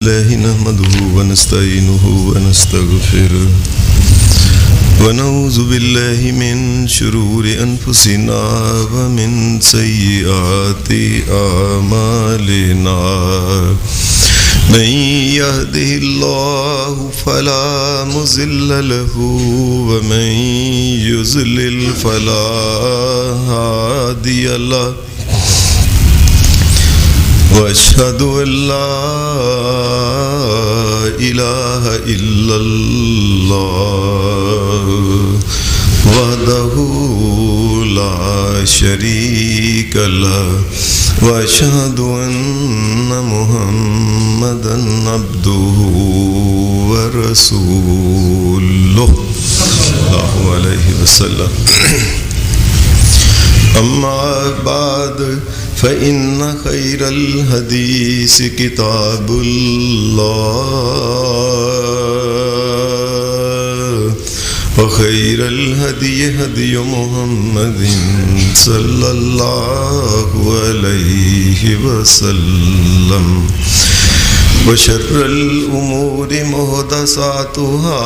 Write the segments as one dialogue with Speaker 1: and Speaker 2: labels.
Speaker 1: الله نحمده ونستعينه ونستغفره ونعوذ بالله من شرور أنفسنا ومن سيئات أعمالنا من يهده الله فلا مضل له ومن يضلل فلا هادي له وأشهد أن لا إله إلا الله وحده لا شريك له وأشهد أن محمدا عبده ورسوله صلى الله عليه وسلم أما بعد فإن خير الحديث كتاب الله وخير الهدي هدي محمد صلى الله عليه وسلم وشر الأمور محدثاتها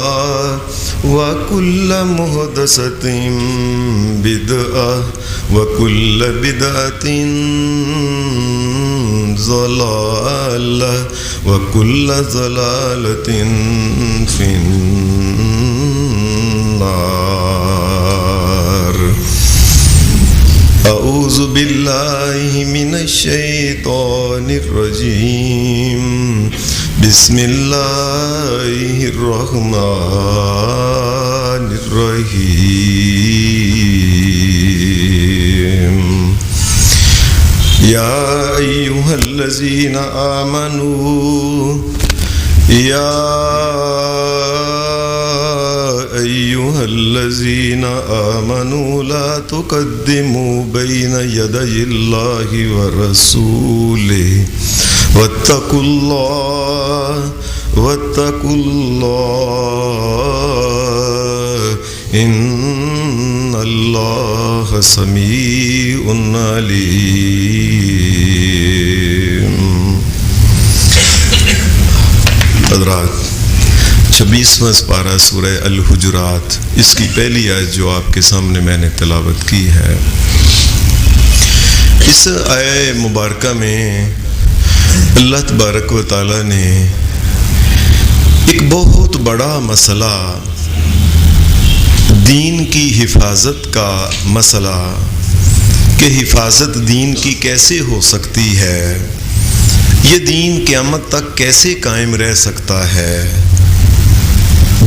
Speaker 1: وكل محدثة بدعة وكل بدعة ضلالة وكل ضلالة في النار. أعوذ بالله من الشيطان الرجيم. بسم الله الرحمن الرحيم. يا أيها الذين آمنوا لا تقدموا بين يدي الله ورسوله واتقوا الله إن الله سميع عليم. حضرات، 26واں پارہ سورہ الحجرات، اس کی پہلی آیت جو آپ کے سامنے میں نے تلاوت کی ہے، اس آیہ مبارکہ میں اللہ تبارک و تعالیٰ نے ایک بہت بڑا مسئلہ، دین کی حفاظت کا مسئلہ، کہ حفاظت دین کی کیسے ہو سکتی ہے، یہ دین قیامت تک کیسے قائم رہ سکتا ہے،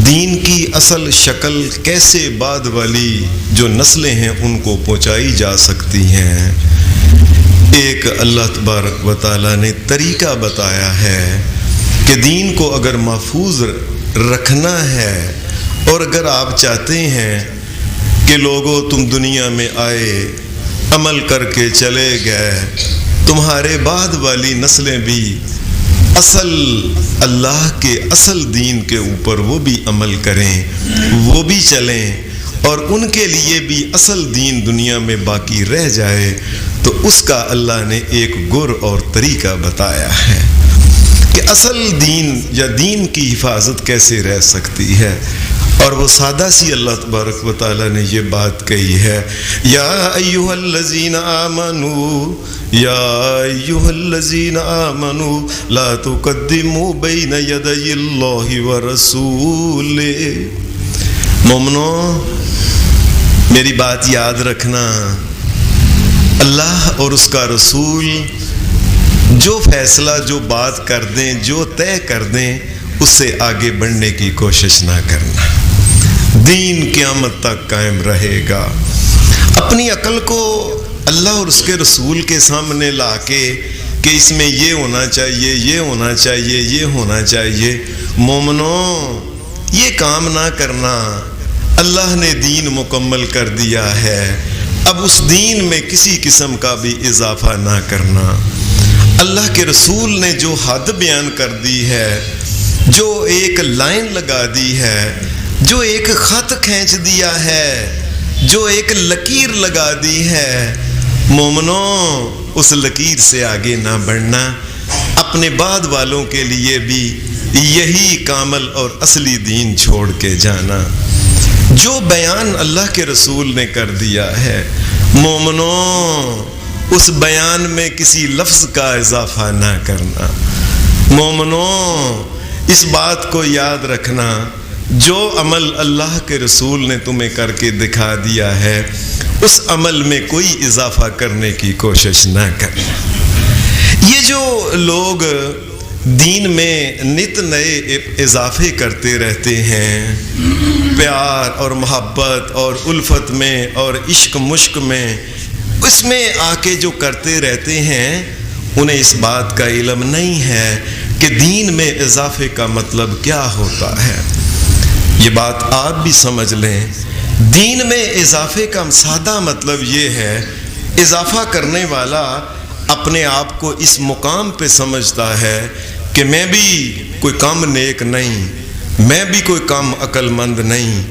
Speaker 1: دین کی اصل شکل کیسے بعد والی جو نسلیں ہیں ان کو پہنچائی جا سکتی ہیں. ایک اللہ تبارک و تعالیٰ نے طریقہ بتایا ہے کہ دین کو اگر محفوظ رکھنا ہے، اور اگر آپ چاہتے ہیں کہ لوگوں تم دنیا میں آئے، عمل کر کے چلے گئے، تمہارے بعد والی نسلیں بھی اصل اللہ کے اصل دین کے اوپر وہ بھی عمل کریں، وہ بھی چلیں، اور ان کے لیے بھی اصل دین دنیا میں باقی رہ جائے، تو اس کا اللہ نے ایک گر اور طریقہ بتایا ہے کہ اصل دین یا دین کی حفاظت کیسے رہ سکتی ہے. اور وہ سادہ سی اللہ تبارک و تعالیٰ نے یہ بات کہی ہے، یا ایھا الذین آمنوا لا تقدموا بین یدی اللہ ورسولہ. مومنو، میری بات یاد رکھنا، اللہ اور اس کا رسول جو فیصلہ، جو بات کر دیں، جو طے کر دیں، اس سے آگے بڑھنے کی کوشش نہ کرنا. دین قیامت تک قائم رہے گا. اپنی عقل کو اللہ اور اس کے رسول کے سامنے لا کے کہ اس میں یہ ہونا چاہیے، یہ ہونا چاہیے، یہ ہونا چاہیے، مومنوں یہ کام نہ کرنا. اللہ نے دین مکمل کر دیا ہے، اب اس دین میں کسی قسم کا بھی اضافہ نہ کرنا. اللہ کے رسول نے جو حد بیان کر دی ہے، جو ایک لائن لگا دی ہے، جو ایک خط کھینچ دیا ہے، جو ایک لکیر لگا دی ہے، مومنوں اس لکیر سے آگے نہ بڑھنا. اپنے بعد والوں کے لیے بھی یہی کامل اور اصلی دین چھوڑ کے جانا۔ جو بیان اللہ کے رسول نے کر دیا ہے مومنوں، اس بیان میں کسی لفظ کا اضافہ نہ کرنا۔ مومنوں، اس بات کو یاد رکھنا، جو عمل اللہ کے رسول نے تمہیں کر کے دکھا دیا ہے اس عمل میں کوئی اضافہ کرنے کی کوشش نہ کرنا۔ یہ جو لوگ دین میں نت نئے اضافے کرتے رہتے ہیں، پیار اور محبت اور الفت میں اور عشق مشق میں، اس میں آ کے جو کرتے رہتے ہیں، انہیں اس بات کا علم نہیں ہے کہ دین میں اضافے کا مطلب کیا ہوتا ہے۔ یہ بات آپ بھی سمجھ لیں، دین میں اضافے کا سادہ مطلب یہ ہے، اضافہ کرنے والا اپنے آپ کو اس مقام پہ سمجھتا ہے کہ میں بھی کوئی کم نیک نہیں، میں بھی کوئی کم عقل مند نہیں،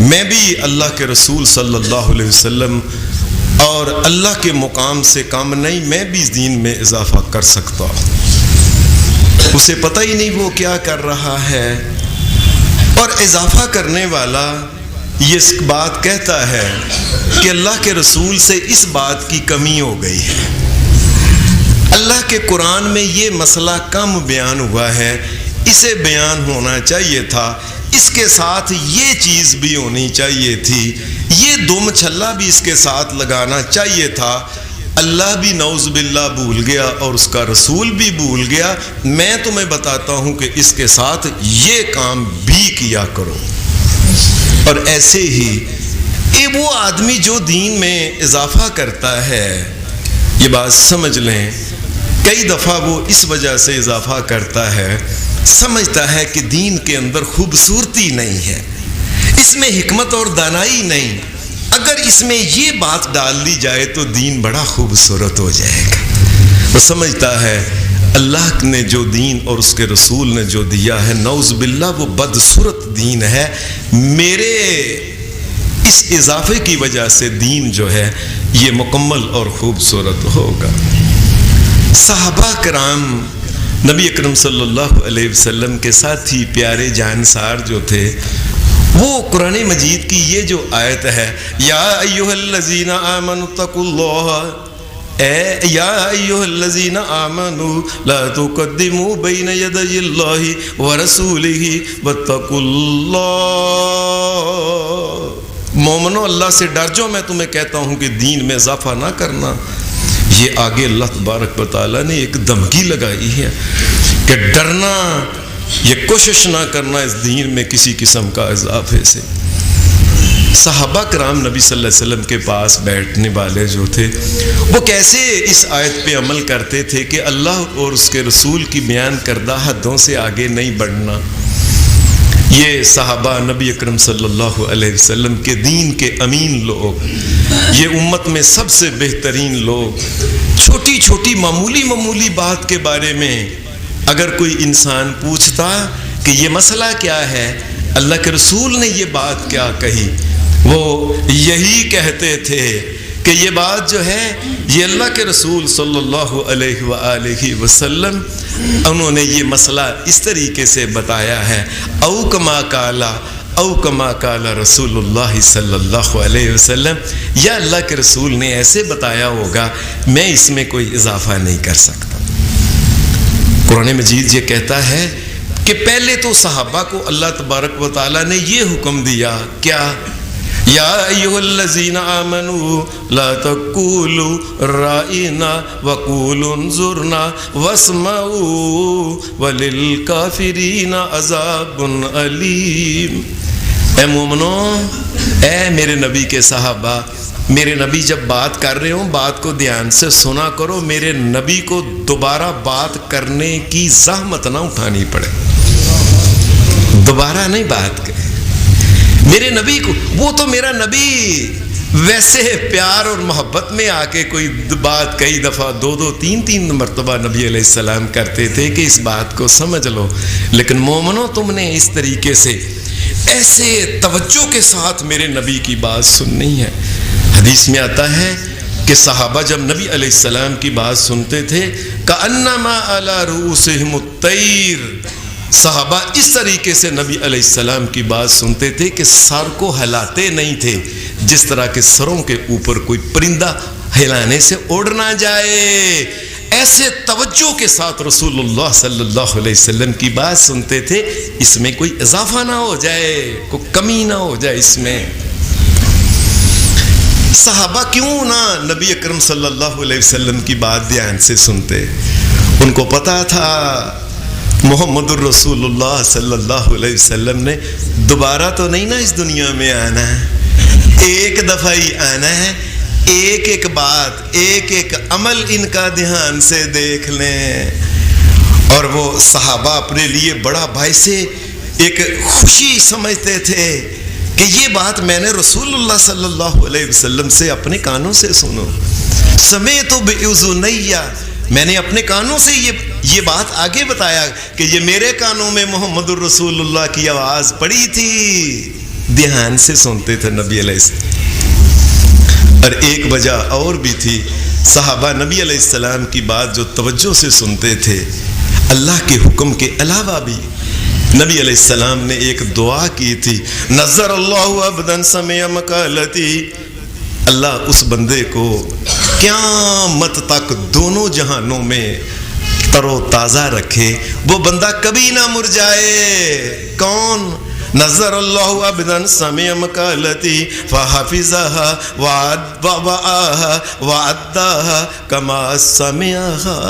Speaker 1: میں بھی اللہ کے رسول صلی اللہ علیہ وسلم اور اللہ کے مقام سے کم نہیں، میں بھی دین میں اضافہ کر سکتا ہوں۔ اسے پتہ ہی نہیں وہ کیا کر رہا ہے۔ اور اضافہ کرنے والا یہ بات کہتا ہے کہ اللہ کے رسول سے اس بات کی کمی ہو گئی ہے، اللہ کے قرآن میں یہ مسئلہ کم بیان ہوا ہے، اسے بیان ہونا چاہیے تھا، اس کے ساتھ یہ چیز بھی ہونی چاہیے تھی، یہ دم چھلا بھی اس کے ساتھ لگانا چاہیے تھا۔ اللہ بھی نعوذ باللہ بھول گیا اور اس کا رسول بھی بھول گیا۔ میں تمہیں بتاتا ہوں کہ اس کے ساتھ یہ کام بھی کیا کرو۔ اور ایسے ہی وہ آدمی جو دین میں اضافہ کرتا ہے، یہ بات سمجھ لیں، کئی دفعہ وہ اس وجہ سے اضافہ کرتا ہے، سمجھتا ہے کہ دین کے اندر خوبصورتی نہیں ہے، اس میں حکمت اور دانائی نہیں، اگر اس میں یہ بات ڈال دی جائے تو دین بڑا خوبصورت ہو جائے گا۔ وہ سمجھتا ہے اللہ نے جو دین اور اس کے رسول نے جو دیا ہے، نعوذ باللہ وہ بدصورت دین ہے، میرے اس اضافے کی وجہ سے دین جو ہے یہ مکمل اور خوبصورت ہوگا۔ صحابہ کرام نبی اکرم صلی اللہ علیہ وسلم کے ساتھی پیارے جانسار جو تھے، وہ قرآن مجید کی یہ جو آیت ہے، یا ایھا الذین آمنوا اتقوا اللہ، یا ایھا الذین آمنوا لا تقدموا بین یدی اللہ ورسولہ واتقوا اللہ، مومنو اللہ سے ڈر جاؤ، میں تمہیں کہتا ہوں کہ دین میں اضافہ نہ کرنا۔ یہ آگے اللہ تبارک و تعالیٰ نے ایک دھمکی لگائی ہے کہ ڈرنا، یہ کوشش نہ کرنا اس دین میں کسی قسم کا اضافے سے۔ صحابہ کرام نبی صلی اللہ علیہ وسلم کے پاس بیٹھنے والے جو تھے، وہ کیسے اس آیت پہ عمل کرتے تھے کہ اللہ اور اس کے رسول کی بیان کردہ حدوں سے آگے نہیں بڑھنا۔ یہ صحابہ نبی اکرم صلی اللہ علیہ وسلم کے دین کے امین لوگ، یہ امت میں سب سے بہترین لوگ، چھوٹی چھوٹی معمولی بات کے بارے میں اگر کوئی انسان پوچھتا کہ یہ مسئلہ کیا ہے، اللہ کے رسول نے یہ بات کیا کہی، وہ یہی کہتے تھے کہ یہ بات جو ہے یہ اللہ کے رسول صلی اللہ علیہ وآلہ وسلم انہوں نے یہ مسئلہ اس طریقے سے بتایا ہے، او کما قال رسول اللہ صلی اللہ علیہ وسلم، یا اللہ کے رسول نے ایسے بتایا ہوگا، میں اس میں کوئی اضافہ نہیں کر سکتا۔ قرآن مجید یہ کہتا ہے کہ پہلے تو صحابہ کو اللہ تبارک و تعالیٰ نے یہ حکم دیا، کیا؟ یا ایھا الذین آمنوا لا تقولوا رائنا وقولوا انظرنا واسمعوا وللکافرین عذاب علیم۔ اے مومنو، اے میرے نبی کے صحابہ، میرے نبی جب بات کر رہے ہوں بات کو دھیان سے سنا کرو، میرے نبی کو دوبارہ بات کرنے کی زحمت نہ اٹھانی پڑے، دوبارہ نہیں بات کرے میرے نبی کو۔ وہ تو میرا نبی ویسے پیار اور محبت میں آ کے کوئی بات کئی دفعہ دو تین مرتبہ نبی علیہ السلام کرتے تھے کہ اس بات کو سمجھ لو، لیکن مومنو تم نے اس طریقے سے ایسے توجہ کے ساتھ میرے نبی کی بات سننی ہے۔ حدیث میں آتا ہے کہ صحابہ جب نبی علیہ السلام کی بات سنتے تھے کأنما علی رؤوسہم الطیر، صحابہ اس طریقے سے نبی علیہ السلام کی بات سنتے تھے کہ سر کو ہلاتے نہیں تھے جس طرح کے سروں کے اوپر کوئی پرندہ ہلانے سے اڑ نہ جائے، ایسے توجہ کے ساتھ رسول اللہ صلی اللہ علیہ وسلم کی بات سنتے تھے، اس میں کوئی اضافہ نہ ہو جائے، کوئی کمی نہ ہو جائے اس میں۔ صحابہ کیوں نہ نبی اکرم صلی اللہ علیہ وسلم کی بات دھیان سے سنتے؟ ان کو پتا تھا محمد الرسول اللہ صلی اللہ علیہ وسلم نے دوبارہ تو نہیں نا اس دنیا میں آنا ہے، ایک دفعہ ہی آنا ہے، ایک ایک بات، ایک ایک عمل ان کا دھیان سے دیکھ لیں۔ اور وہ صحابہ اپنے لیے بڑا باعث ایک خوشی سمجھتے تھے کہ یہ بات میں نے رسول اللہ صلی اللہ علیہ وسلم سے اپنے کانوں سے سنو، سمعت بأذنیہ، میں نے اپنے کانوں سے یہ بات آگے بتایا کہ یہ میرے کانوں میں محمد الرسول اللہ کی آواز پڑی تھی، دھیان سے سنتے تھے نبی علیہ السلام۔ اور ایک وجہ اور بھی تھی، صحابہ نبی علیہ السلام کی بات جو توجہ سے سنتے تھے، اللہ کے حکم کے علاوہ بھی نبی علیہ السلام نے ایک دعا کی تھی، نظر اللہ عبدا سمع مقالتی، اللہ اس بندے کو قیامت تک دونوں جہانوں میں تر و تازہ رکھے، وہ بندہ کبھی نہ مرجائے۔ کون؟ نظر اللہ عبدا سمع مقالتی فحفظها وعدها وعدها كما سمعها،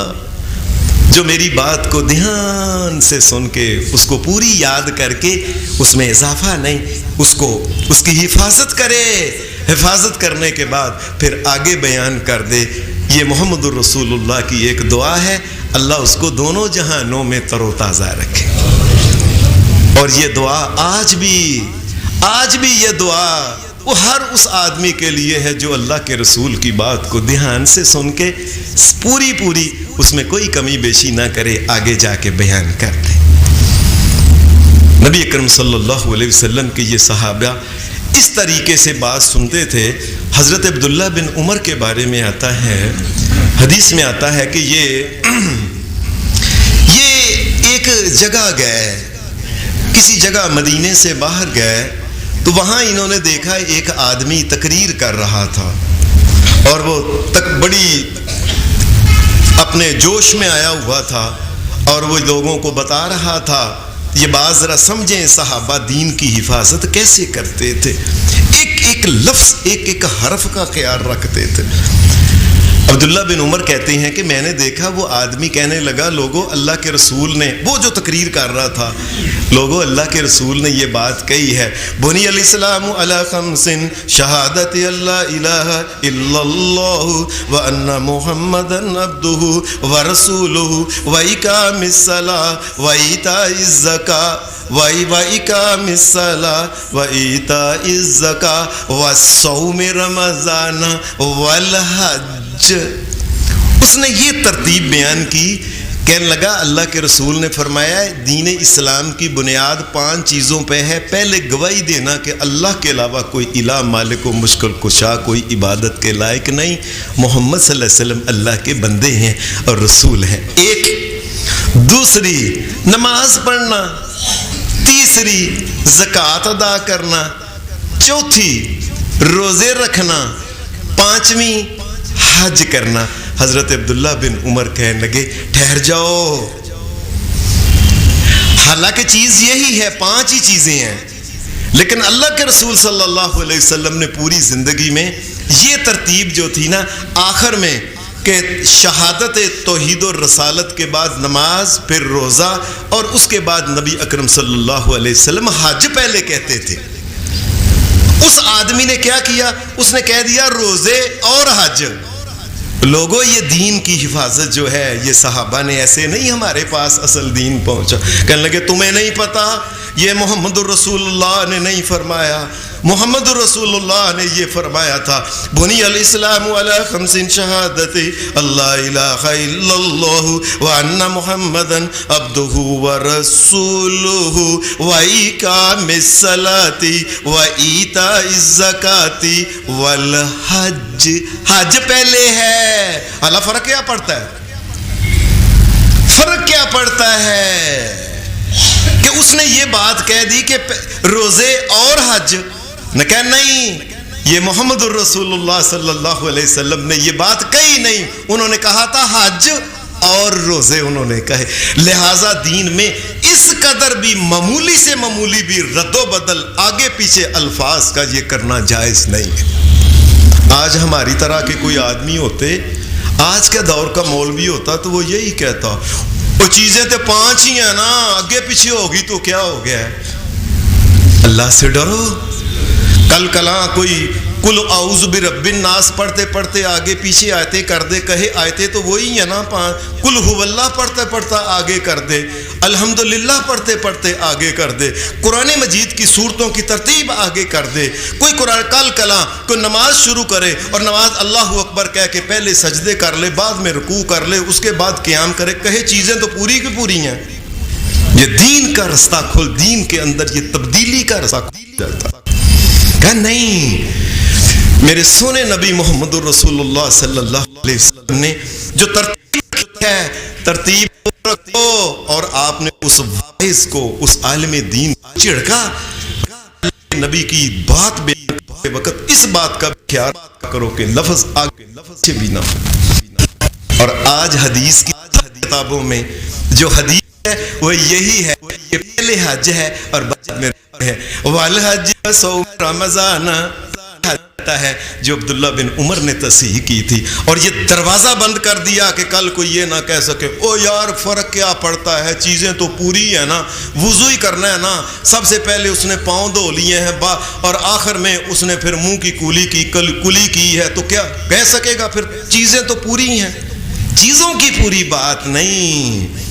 Speaker 1: جو میری بات کو دھیان سے سن کے اس کو پوری یاد کر کے اس میں اضافہ نہیں، اس کی حفاظت کرے، حفاظت کرنے کے بعد پھر آگے بیان کر دے۔ یہ محمد الرسول اللہ کی ایک دعا ہے، اللہ اس کو دونوں جہانوں میں تر و تازہ رکھے۔ اور یہ دعا آج بھی یہ دعا وہ ہر اس آدمی کے لیے ہے جو اللہ کے رسول کی بات کو دھیان سے سن کے پوری اس میں کوئی کمی بیشی نہ کرے، آگے جا کے بیان کر دے۔ نبی اکرم صلی اللہ علیہ وسلم کے یہ صحابہ اس طریقے سے بات سنتے تھے۔ حضرت عبداللہ بن عمر کے بارے میں آتا ہے، حدیث میں آتا ہے کہ یہ ایک جگہ گئے، کسی جگہ مدینے سے باہر گئے تو وہاں انہوں نے دیکھا ایک آدمی تقریر کر رہا تھا، اور وہ بڑی اپنے جوش میں آیا ہوا تھا، اور وہ لوگوں کو بتا رہا تھا۔ یہ بات ذرا سمجھیں، صحابہ دین کی حفاظت کیسے کرتے تھے، ایک لفظ ایک حرف کا خیال رکھتے تھے۔ عبداللہ بن عمر کہتے ہیں کہ میں نے دیکھا وہ آدمی کہنے لگا، لوگوں اللہ کے رسول نے، وہ جو تقریر کر رہا تھا، لوگوں اللہ کے رسول نے یہ بات کہی ہے، بنی الاسلام علی خمس، شہادت اللہ الہ الا اللہ وان محمدا عبدہ ورسولہ واقام الصلاۃ وایتاء الزکاۃ وَإِقَامِ الصَّلَاةِ وَإِيتَاءِ الزَّكَاةِ وَصَوْمِ رَمَضَانَ وَالْحَجِّ۔ اس نے یہ ترتیب بیان کی، کہنے لگا اللہ کے رسول نے فرمایا دین اسلام کی بنیاد 5 چیزوں پہ ہے۔ پہلے گواہی دینا کہ اللہ کے علاوہ کوئی الہ مالک و مشکل کشا، کوئی عبادت کے لائق نہیں، محمد صلی اللہ علیہ وسلم اللہ کے بندے ہیں اور رسول ہیں، ایک۔ دوسری نماز پڑھنا، تیسری زکوٰۃ ادا کرنا، چوتھی روزے رکھنا، پانچویں حج کرنا۔ حضرت عبداللہ بن عمر کہنے لگے ٹھہر جاؤ، حالانکہ چیز یہی ہے، 5 ہی چیزیں ہیں، لیکن اللہ کے رسول صلی اللہ علیہ وسلم نے پوری زندگی میں یہ ترتیب جو تھی نا آخر میں کہ شہادت توحید و رسالت کے بعد نماز، پھر روزہ، اور اس کے بعد نبی اکرم صلی اللہ علیہ وسلم حج پہلے کہتے تھے۔ اس آدمی نے کیا کیا؟ اس نے کہہ دیا روزے اور حج۔ لوگوں یہ دین کی حفاظت جو ہے، یہ صحابہ نے ایسے نہیں ہمارے پاس اصل دین پہنچا۔ کہنے لگے تمہیں نہیں پتا یہ محمد رسول اللہ نے نہیں فرمایا، محمد رسول اللہ نے یہ فرمایا تھا، بنی الاسلام علی خمس شہادت اللہ الہ الا اللہ وان محمدا عبدہ ورسولہ وإقام الصلاۃ وإیتاء الزکاۃ والحج۔ حج پہلے ہے، اللہ فرق کیا پڑتا ہے؟ فرق کیا پڑتا ہے کہ اس نے یہ بات کہہ دی کہ روزے اور حج نہ کہ نہیں، یہ محمد الرسول اللہ صلی اللہ علیہ وسلم نے یہ بات کہی نہیں، انہوں نے کہا تھا حج اور روزے انہوں نے کہے۔ لہٰذا دین میں اس قدر بھی معمولی سے معمولی بھی رد و بدل آگے پیچھے الفاظ کا یہ کرنا جائز نہیں ہے۔ آج ہماری طرح کے کوئی آدمی ہوتے، آج کے دور کا مولوی ہوتا تو وہ یہی کہتا، وہ چیزیں تو 5 ہی ہیں نا، آگے پیچھے ہوگی تو کیا ہو گیا ہے؟ اللہ سے ڈرو۔ کل کلاں کوئی کل اعوذ برب الناس پڑھتے پڑھتے آگے پیچھے آیتیں کر دے، کہے آیتیں تو وہی ہیں نا، کل هو اللہ پڑھتے پڑھتا آگے کر دے، الحمدللہ پڑھتے پڑھتے آگے کر دے، قرآن مجید کی صورتوں کی ترتیب آگے کر دے۔ کوئی قرآن کل کلاں کوئی نماز شروع کرے اور نماز اللہ اکبر کہہ کے پہلے سجدے کر لے، بعد میں رکوع کر لے، اس کے بعد قیام کرے، کہے چیزیں تو پوری کی پوری ہیں۔ یہ دین کا رستہ کھول، دین کے اندر یہ تبدیلی کا رستہ کھول جاتا کہ نہیں۔ میرے سونے نبی محمد رسول اللہ صلی اللہ علیہ وسلم نے جو ترتیب ہے، ترتیب رکھو، اور آپ نے اس واعظ کو، اس عالم دین چڑکا، نبی کی بات بے وقت اس بات کا خیال کرو کہ لفظ آگے لفظ بھی نہ ہو۔ اور آج حدیث کی کتابوں میں جو حدیث ہے وہ یہی ہے، یہ پہلے حج ہے اور بعد میں ہے، والحج صوم رمضان ہے، جو عبداللہ بن عمر نے تصحیح کی تھی، اور یہ دروازہ بند کر دیا کہ کل کوئی یہ نہ کہہ سکے او یار فرق کیا پڑتا ہے، چیزیں تو پوری ہے نا، وضو ہی کرنا ہے نا، سب سے پہلے اس نے پاؤں دھو لیے ہیں اور آخر میں اس نے پھر منہ کی کلی کی ہے، تو کیا کہہ سکے گا پھر چیزیں تو پوری ہیں؟ چیزوں کی پوری بات نہیں،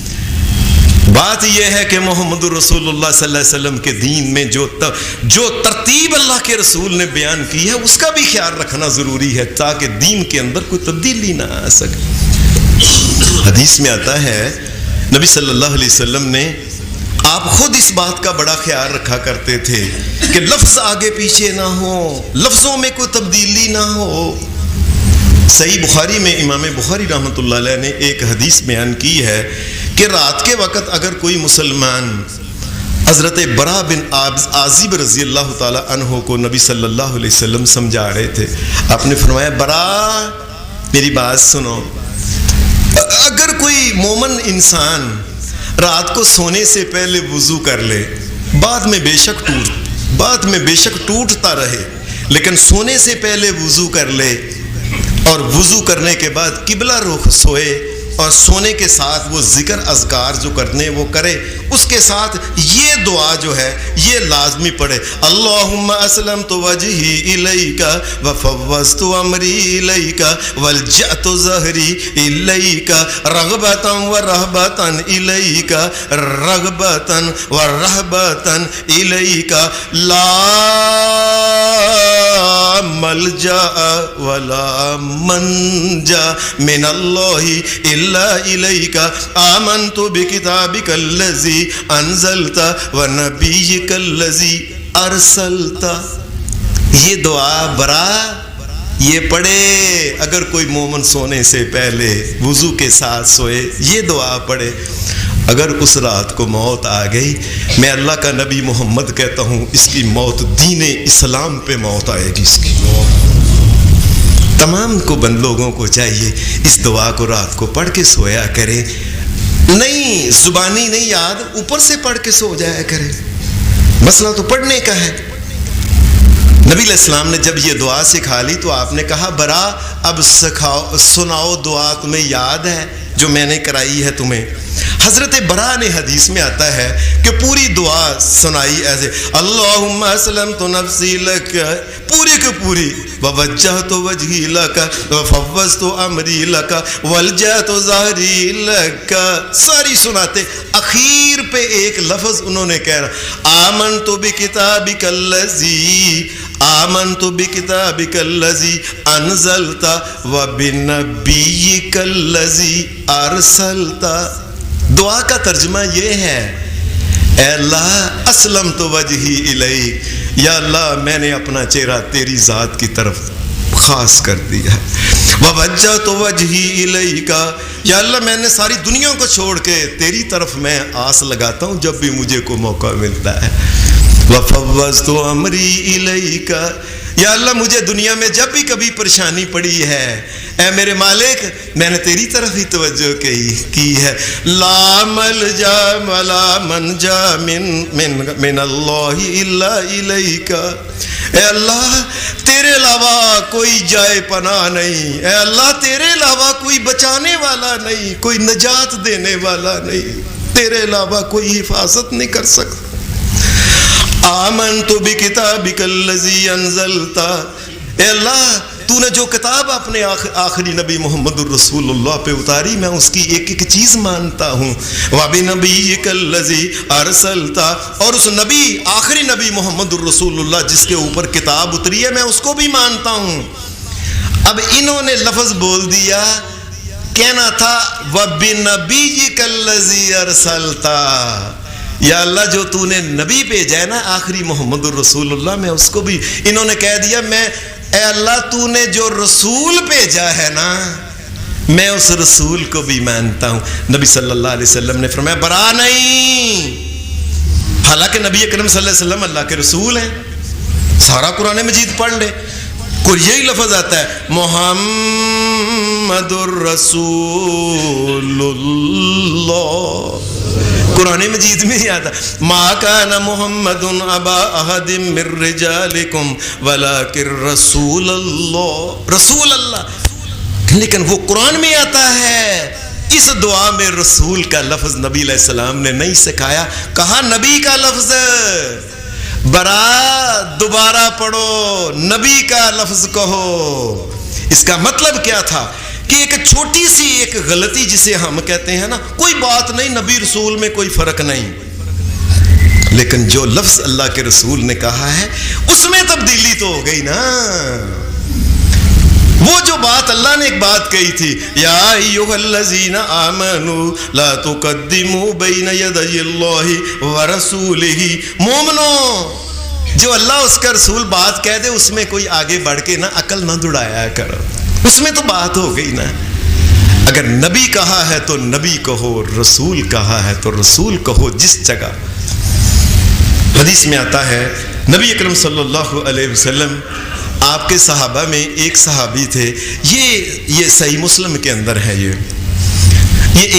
Speaker 1: بات یہ ہے کہ محمد رسول اللہ صلی اللہ علیہ وسلم کے دین میں جو ترتیب اللہ کے رسول نے بیان کی ہے اس کا بھی خیال رکھنا ضروری ہے، تاکہ دین کے اندر کوئی تبدیلی نہ آ سکے۔ حدیث میں آتا ہے نبی صلی اللہ علیہ وسلم نے، آپ خود اس بات کا بڑا خیال رکھا کرتے تھے کہ لفظ آگے پیچھے نہ ہو، لفظوں میں کوئی تبدیلی نہ ہو۔ صحیح بخاری میں امام بخاری رحمۃ اللہ علیہ نے ایک حدیث بیان کی ہے کہ رات کے وقت اگر کوئی مسلمان، حضرت برا بن عازب رضی اللہ تعالی عنہ کو نبی صلی اللہ علیہ وسلم سمجھا رہے تھے، آپ نے فرمایا برا میری بات سنو، اگر کوئی مومن انسان رات کو سونے سے پہلے وضو کر لے، بعد میں بے شک ٹوٹتا رہے، لیکن سونے سے پہلے وضو کر لے اور وضو کرنے کے بعد قبلہ رخ سوئے، اور سونے کے ساتھ وہ ذکر اذکار جو کرنے وہ کرے، اس کے ساتھ یہ دعا جو ہے یہ لازمی پڑھے، اللہم اسلمت وجہی الیک وفوضت امری الیک والجأت ظہری الیک رغبتا ورہبتا الیک رغبتا ورہبتا الیک لا ملجا ولا منجا من اللہ الا الیک آمنت بکتابک الذی انزلت ونبیک الذی ارسلت۔ یہ دعا برا یہ پڑھے، اگر کوئی مومن سونے سے پہلے وضو کے ساتھ سوئے یہ دعا پڑھے۔ اگر اس رات کو موت آ گئی، میں اللہ کا نبی محمد کہتا ہوں اس کی موت دین اسلام پہ موت آئے گی۔ اس کی تمام کو بند لوگوں کو چاہیے اس دعا کو رات کو پڑھ کے سویا کرے، نہیں زبانی نہیں یاد، اوپر سے پڑھ کے سو جایا کرے، مسئلہ تو پڑھنے کا ہے۔ نبی علیہ السلام نے جب یہ دعا سکھا لی تو آپ نے کہا برا اب سناؤ دعا تمہیں یاد ہے؟ جو میں نے کرائی ہے تمہیں. حضرت برا نے حدیث میں آتا ہے کہ پوری دعا سنائی ایسے اللہم اسلمت نفسی لک، پوری کی پوری، ووجہت وجہی لک وفوضت امری لک والجأت ظہری لک، ساری سناتے اخیر پہ ایک لفظ انہوں نے کہہ رہا آمنت بکتابک الذی، آمنت بکتابک الذی انزلت وبنبیک الذی ارسلت. دعا کا ترجمہ یہ ہے اے اللہ اسلمت وجہی الیک، یا اللہ میں نے اپنا چہرہ تیری ذات کی طرف خاص کر دیا. ووجہت وجہی الیک، یا اللہ میں نے ساری دنیا کو چھوڑ کے تیری طرف میں آس لگاتا ہوں جب بھی مجھے کو موقع ملتا ہے. وفوضت امری الیک، یا اللہ مجھے دنیا میں جب بھی کبھی پریشانی پڑی ہے اے میرے مالک میں نے تیری طرف ہی توجہ کی ہے. لا ملجا ولا منجا من اللہ الا الیک، اے اللہ تیرے علاوہ کوئی جائے پناہ نہیں، اے اللہ تیرے علاوہ کوئی بچانے والا نہیں، کوئی نجات دینے والا نہیں، تیرے علاوہ کوئی حفاظت نہیں کر سکتا. آمنت بکتابک الذی انزلت، اے اللہ تو نے جو کتاب اپنے آخری نبی محمد الرسول اللہ پہ اتاری میں اس کی ایک ایک چیز مانتا ہوں. وبنبیک الذی ارسلت، اور اس نبی آخری نبی محمد الرسول اللہ جس کے اوپر کتاب اتری ہے میں اس کو بھی مانتا ہوں. اب انہوں نے لفظ بول دیا، کہنا تھا وبنبیک الذی ارسلت، یا اللہ جو تو نے نبی بھیجا ہے نا آخری محمد الرسول اللہ، میں اس کو بھی، انہوں نے کہہ دیا میں اے اللہ تو نے جو رسول بھیجا ہے نا میں اس رسول کو بھی مانتا ہوں. نبی صلی اللہ علیہ وسلم نے فرمایا برا نہیں، حالانکہ نبی اکرم صلی اللہ علیہ وسلم اللہ کے رسول ہیں. سارا قرآن مجید پڑھ لے، کوئی یہی لفظ آتا ہے محمد الرسول اللہ، قرآن مجید میں ہی آتا ما کان محمد ابا احد من رجالکم ولکن رسول اللہ، رسول اللہ، لیکن وہ قرآن میں آتا ہے. اس دعا میں رسول کا لفظ نبی علیہ السلام نے نہیں سکھایا، کہا نبی کا لفظ. برا دوبارہ پڑھو، نبی کا لفظ کہو. اس کا مطلب کیا تھا کہ ایک چھوٹی سی ایک غلطی جسے ہم کہتے ہیں نا کوئی بات نہیں، نبی رسول میں کوئی فرق نہیں، لیکن جو لفظ اللہ کے رسول نے کہا ہے اس میں تبدیلی تو ہو گئی نا. وہ جو بات اللہ نے ایک بات کہی تھی یا ایھا الذین آمنوا لا تقدموا بین یدی اللہ ورسولہ، مومنو جو اللہ اس کا رسول بات کہہ دے اس میں کوئی آگے بڑھ کے نہ عقل نہ دڑایا کرو، اس میں تو بات ہو گئی نا. اگر نبی کہا ہے تو نبی کہو، رسول کہا ہے تو رسول کہو. جس جگہ حدیث میں آتا ہے نبی اکرم صلی اللہ علیہ وسلم آپ کے صحابہ میں ایک صحابی تھے، یہ صحیح مسلم کے اندر ہے، یہ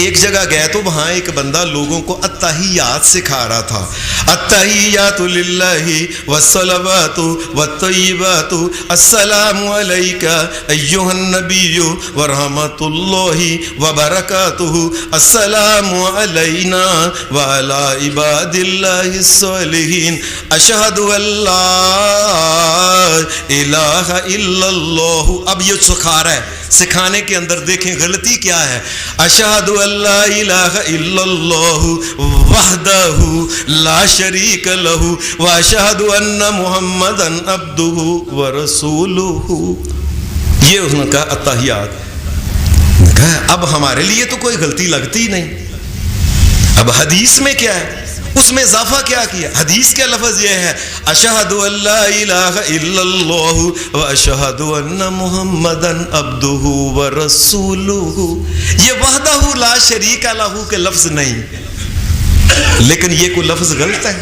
Speaker 1: ایک جگہ گئے تو وہاں ایک بندہ لوگوں کو التحیات سکھا رہا تھا. التحیات للہ والصلوات والطیبات السلام علیک ایھا النبی ورحمۃ اللہ وبرکاتہ السلام علینا وعلی عباد اللہ الصالحین اشہد ان لا الہ الا اللہ. اب یہ سکھا رہا ہے، سکھانے کے اندر دیکھیں غلطی کیا ہے. اشہد ان لا الہ الا اللہ وحدہ لا شریک لہ واشہد ان محمدا عبدہ ورسولہ. یہ اس نے کہا التحیات. اب ہمارے لیے تو کوئی غلطی لگتی نہیں. اب حدیث میں کیا ہے، اس میں اضافہ کیا کیا. حدیث کا لفظ یہ ہے اشہد ان لا الہ الا اللہ واشہد ان محمدا عبدہ ورسولہ. یہ وحدہ لا شریک لہ کے لفظ نہیں، لیکن یہ کوئی لفظ غلط ہے،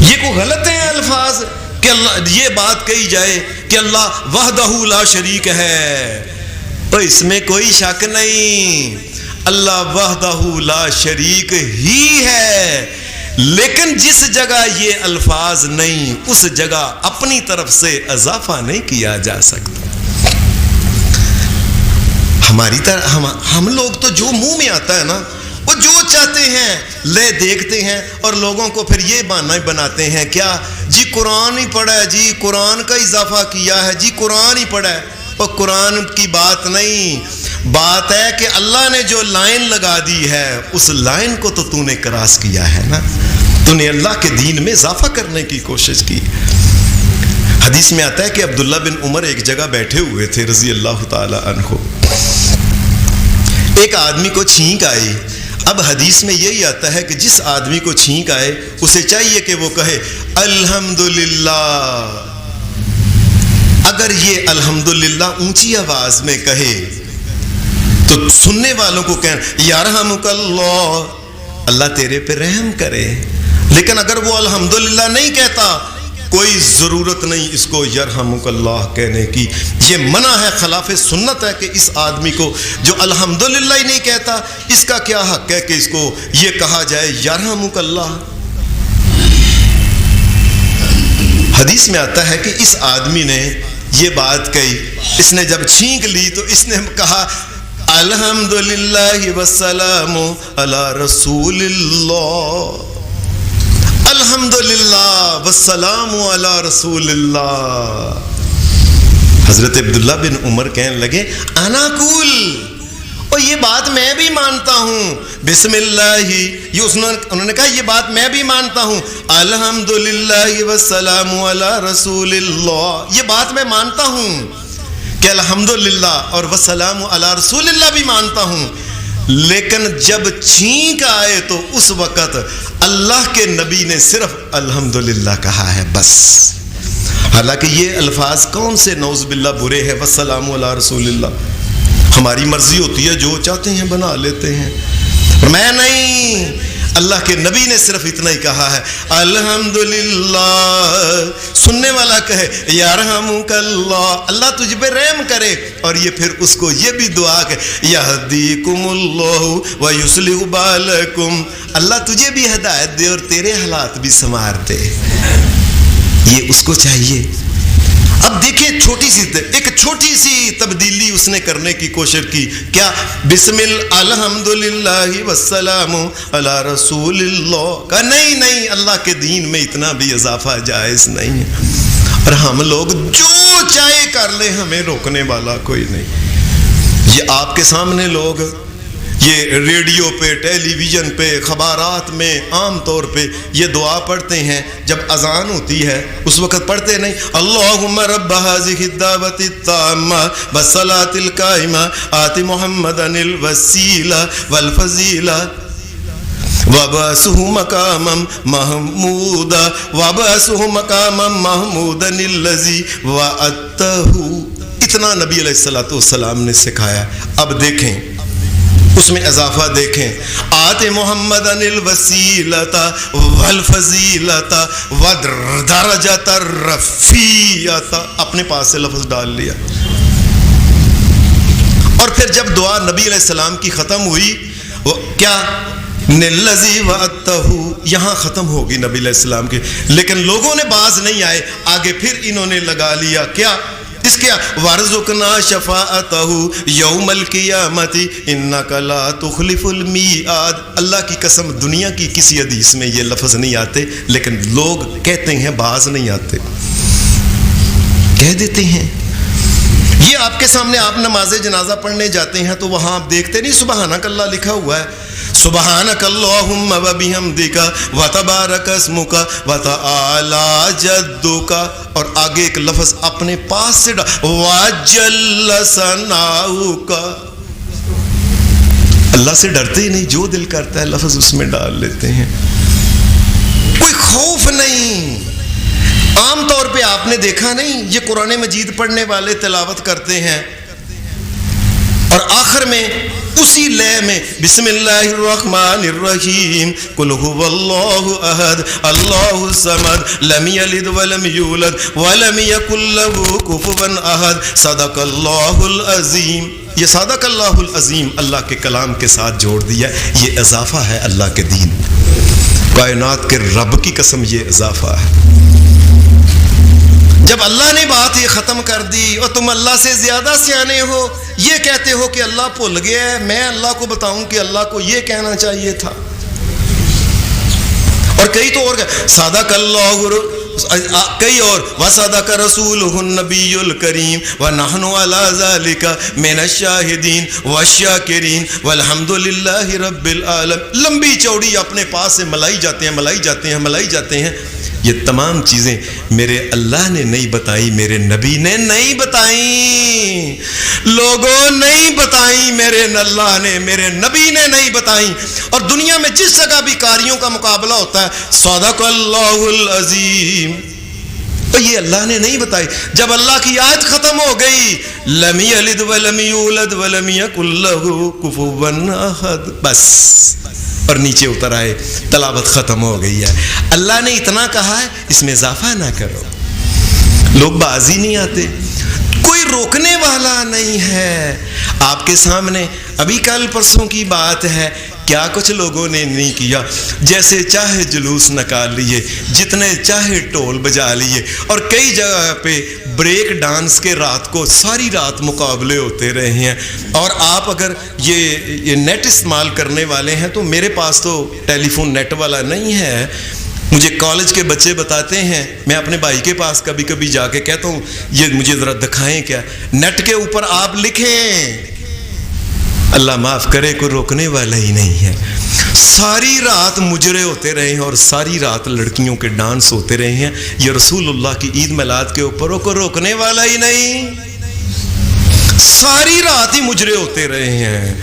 Speaker 1: یہ کوئی غلط ہے الفاظ کہ اللہ یہ بات کہی جائے کہ اللہ وحدہ لا شریک ہے، تو اس میں کوئی شک نہیں، اللہ وحدہ لا شریک ہی ہے. لیکن جس جگہ یہ الفاظ نہیں اس جگہ اپنی طرف سے اضافہ نہیں کیا جا سکتا. ہماری طرح ہم لوگ تو جو منہ میں آتا ہے نا وہ جو چاہتے ہیں لے دیکھتے ہیں اور لوگوں کو پھر یہ بہانہ بناتے ہیں کیا جی قرآن ہی پڑھا ہے، جی قرآن کا اضافہ کیا ہے، جی قرآن ہی پڑھا ہے۔ اور قرآن کی بات نہیں، بات ہے کہ اللہ نے جو لائن لگا دی ہے اس لائن کو تو نے کراس کیا ہے نا، تو نے اللہ کے دین میں اضافہ کرنے کی کوشش کی۔ حدیث میں آتا ہے کہ عبداللہ بن عمر ایک جگہ بیٹھے ہوئے تھے رضی اللہ تعالی عنہ، ایک آدمی کو چھینک آئی۔ اب حدیث میں یہی آتا ہے کہ جس آدمی کو چھینک آئے اسے چاہیے کہ وہ کہے الحمدللہ۔ اگر یہ الحمدللہ اونچی آواز میں کہے تو سننے والوں کو کہیں یرحمک اللہ، اللہ تیرے پہ رحم کرے۔ لیکن اگر وہ الحمدللہ نہیں کہتا، کوئی ضرورت نہیں اس کو یرحمک اللہ کہنے کی، یہ منع ہے، خلاف سنت ہے کہ اس آدمی کو جو الحمدللہ ہی نہیں کہتا اس کا کیا حق ہے کہ اس کو یہ کہا جائے یرحمک اللہ۔ حدیث میں آتا ہے کہ اس آدمی نے یہ بات کہی، اس نے جب چھینک لی تو اس نے کہا الحمدللہ والسلام علی رسول اللہ، الحمدللہ والسلام علی رسول اللہ۔ حضرت عبداللہ بن عمر کہنے لگے انا کول، اور یہ بات میں بھی مانتا ہوں، بسم اللہ، یہ انہوں نے کہا یہ بات میں بھی مانتا ہوں، الحمدللہ والسلام علی رسول اللہ، یہ بات میں مانتا ہوں کہ الحمدللہ اور والسلام علی رسول اللہ بھی مانتا ہوں، لیکن جب چھینک آئے تو اس وقت اللہ کے نبی نے صرف الحمدللہ کہا ہے بس۔ حالانکہ یہ الفاظ کون سے نعوذ باللہ برے ہیں، والسلام علی رسول اللہ۔ ہماری مرضی ہوتی ہے جو چاہتے ہیں بنا لیتے ہیں، میں نہیں، اللہ کے نبی نے صرف اتنا ہی کہا ہے الحمدللہ۔ سننے والا کہے یرحمک اللہ، اللہ تجھ پہ رحم کرے، اور یہ پھر اس کو یہ بھی دعا کہ یہدیکم اللہ ویصلح بالکم، اللہ تجھے بھی ہدایت دے اور تیرے حالات بھی سنوار دے، یہ اس کو چاہیے۔ اب دیکھیں ایک چھوٹی سی تبدیلی اس نے کرنے کی کوشش کی، کیا بسم الحمدللہ والسلام علی رسول اللہ کا نہیں، اللہ کے دین میں اتنا بھی اضافہ جائز نہیں ہے، اور ہم لوگ جو چاہے کر لیں، ہمیں روکنے والا کوئی نہیں۔ یہ آپ کے سامنے لوگ یہ ریڈیو پہ، ٹیلی ویژن پہ، خبرات میں عام طور پہ یہ دعا پڑھتے ہیں، جب اذان ہوتی ہے اس وقت پڑھتے نہیں اللہم رب هذه الدعوة التامة والصلاة القائمة آت محمدا الوسیلہ والفضیلہ وابعثه مقاما محمودا وابعثه مقاما محمودا الذی وعدتہ۔ اتنا نبی علیہ السلام نے سکھایا۔ اب دیکھیں اس میں اضافہ دیکھیں، آت محمدًا الوسیلۃ والفضیلۃ ودرجۃ الرفیعۃ، اپنے پاس سے لفظ ڈال لیا۔ اور پھر جب دعا نبی علیہ السلام کی ختم ہوئی، وہ کیا الذی وعدتہ، یہاں ختم ہوگی نبی علیہ السلام کی، لیکن لوگوں نے باز نہیں آئے، آگے پھر انہوں نے لگا لیا کیا اس کے وارزقنا شفاعتہ یوم القیامت انک لا تخلف المیعاد۔ اللہ کی قسم دنیا کی کسی حدیث میں یہ لفظ نہیں آتے، لیکن لوگ کہتے ہیں باز نہیں آتے، کہہ دیتے ہیں۔ یہ آپ کے سامنے آپ نماز جنازہ پڑھنے جاتے ہیں تو وہاں آپ دیکھتے نہیں سبحانک اللہ لکھا ہوا ہے، سبحانک اللہم وبحمدک وتبارک اسمک وتعالی جدک، اور آگے ایک لفظ اپنے پاس سے وجل ثناؤک۔ اللہ سے ڈرتے ہی نہیں، جو دل کرتا ہے لفظ اس میں ڈال لیتے ہیں، کوئی خوف نہیں۔ عام طور پہ آپ نے دیکھا نہیں، یہ قرآن مجید پڑھنے والے تلاوت کرتے ہیں اور آخر میں اسی لے میں بسم اللہ الرحمن الرحیم قل هو اللہ احد اللہ الصمد لم یلد ولم یولد ولم یکن له کفوا احد صدق اللہ العظیم۔ یہ صدق اللہ العظیم اللہ کے کلام کے ساتھ جوڑ دیا، یہ اضافہ ہے اللہ کے دین، کائنات کے رب کی قسم یہ اضافہ ہے۔ جب اللہ نے بات یہ ختم کر دی اور تم اللہ سے زیادہ سیانے ہو، یہ کہتے ہو کہ اللہ بھول گیا ہے، میں اللہ کو بتاؤں کہ اللہ کو یہ کہنا چاہیے تھا. اور کئی تو اور صادق اللہ، کئی اور وصدق رسولہ النبی الکریم ونحن علی ذلک من الشاہدین والشاکرین والحمد للہ رب العالمین. لمبی چوڑی اپنے پاس سے ملائی جاتے ہیں. یہ تمام چیزیں میرے اللہ نے نہیں بتائی، میرے نبی نے نہیں بتائیں، لوگوں نہیں بتائیں، میرے اللہ نے، میرے نبی نے نہیں بتائیں. اور دنیا میں جس جگہ بھی کاریوں کا مقابلہ ہوتا ہے صدق اللہ العظیم، تو یہ اللہ نے نہیں بتائی. جب اللہ کی آیت ختم ہو گئی لم یلد ولم یولد ولم یکن لہ کفوا احد، بس، اور نیچے اتر آئے، تلاوت ختم ہو گئی ہے. اللہ نے اتنا کہا ہے، اس میں اضافہ نہ کرو. لوگ بازی نہیں آتے، کوئی روکنے والا نہیں ہے. آپ کے سامنے ابھی کل پرسوں کی بات ہے، کیا کچھ لوگوں نے نہیں کیا، جیسے چاہے جلوس نکال لیے، جتنے چاہے ٹول بجا لیے، اور کئی جگہ پہ بریک ڈانس کے رات کو ساری رات مقابلے ہوتے رہے ہیں. اور آپ اگر یہ نیٹ استعمال کرنے والے ہیں تو میرے پاس تو ٹیلی فون نیٹ والا نہیں ہے. مجھے کالج کے بچے بتاتے ہیں، میں اپنے بھائی کے پاس کبھی کبھی جا کے کہتا ہوں یہ مجھے ذرا دکھائیں، کیا نیٹ کے اوپر آپ لکھیں. اللہ معاف کرے، کوئی روکنے والا ہی نہیں ہے. ساری رات مجرے ہوتے رہے ہیں اور ساری رات لڑکیوں کے ڈانس ہوتے رہے ہیں. یہ رسول اللہ کی عید میلاد کے اوپر کوئی روکنے والا ہی نہیں. ساری رات ہی مجرے ہوتے رہے ہیں،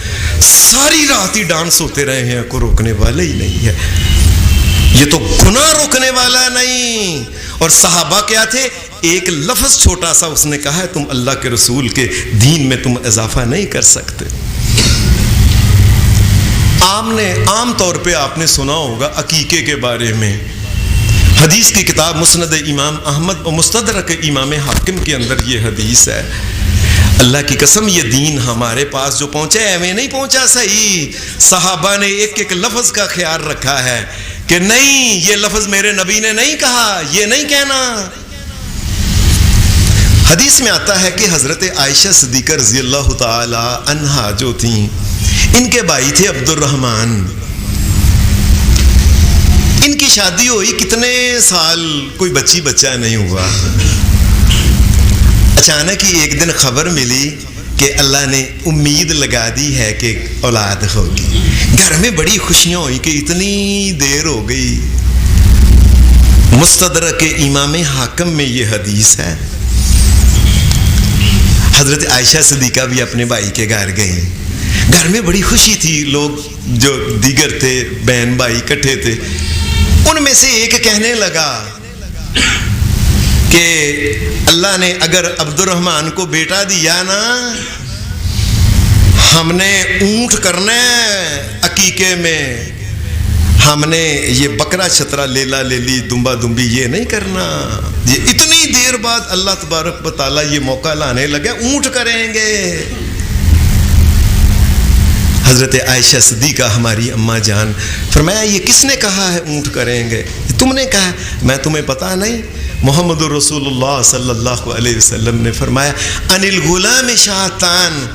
Speaker 1: ساری رات ہی ڈانس ہوتے رہے ہیں، کوئی روکنے والا ہی نہیں ہے. یہ تو گناہ روکنے والا نہیں. اور صحابہ کیا تھے؟ ایک لفظ چھوٹا سا اس نے کہا ہے، تم اللہ کے رسول کے دین میں تم اضافہ نہیں کر سکتے. عام طور پہ آپ نے سنا ہوگا عقیقے کے بارے میں. حدیث کی کتاب مسند امام احمد و مستدرک امام حاکم کے اندر یہ حدیث ہے. اللہ کی قسم یہ دین ہمارے پاس جو پہنچا ہے ہمیں نہیں پہنچا صحیح. صحابہ نے ایک ایک لفظ کا خیال رکھا ہے کہ نہیں، یہ لفظ میرے نبی نے نہیں کہا، یہ نہیں کہنا. حدیث میں آتا ہے کہ حضرت عائشہ صدیقہ رضی اللہ تعالی عنہا جو تھیں، ان کے بھائی تھے عبد الرحمن. ان کی شادی ہوئی کتنے سال، کوئی بچہ نہیں ہوا. اچانک ہی ایک دن خبر ملی کہ اللہ نے امید لگا دی ہے کہ اولاد ہوگی. گھر میں بڑی خوشیاں ہوئی کہ اتنی دیر ہو گئی. مستدرک امام حاکم میں یہ حدیث ہے. حضرت عائشہ صدیقہ بھی اپنے بھائی کے گھر گئیں. گھر میں بڑی خوشی تھی. لوگ جو دیگر تھے، بہن بھائی اکٹھے تھے. ان میں سے ایک کہنے لگا کہ اللہ نے اگر عبد الرحمن کو بیٹا دیا نا، ہم نے اونٹ کرنا ہے عقیقے میں، ہم نے یہ بکرا چھترا لیلا لیلی دمبا دمبی یہ نہیں کرنا. یہ اتنی دیر بعد اللہ تبارک و تعالیٰ یہ موقع لانے لگے، اونٹ کریں گے. حضرت عائشہ صدیقہ ہماری اماں جان فرمایا یہ کس نے کہا ہے اونٹ کریں گے؟ تم نے کہا. میں تمہیں پتا نہیں؟ محمد رسول اللہ صلی اللہ علیہ وسلم نے فرمایا ان الغلام شاتان،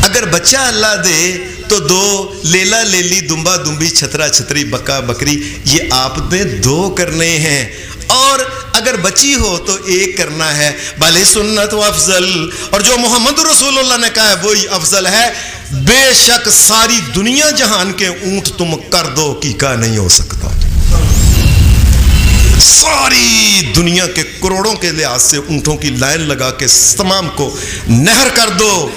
Speaker 1: اگر بچہ اللہ دے تو 2 لیلا لیلی دمبا دمبی چھترا چھتری بکا بکری یہ آپ نے 2 کرنے ہیں، اور اگر بچی ہو تو 1 کرنا ہے. بھلے سنت و افضل، اور جو محمد رسول اللہ نے کہا ہے وہی افضل ہے. بے شک ساری دنیا جہان کے اونٹ تم کر دو، کیکا نہیں ہو سکتا. ساری دنیا کے کروڑوں کے لحاظ سے اونٹوں کی لائن لگا کے تمام کو نہر کر دو،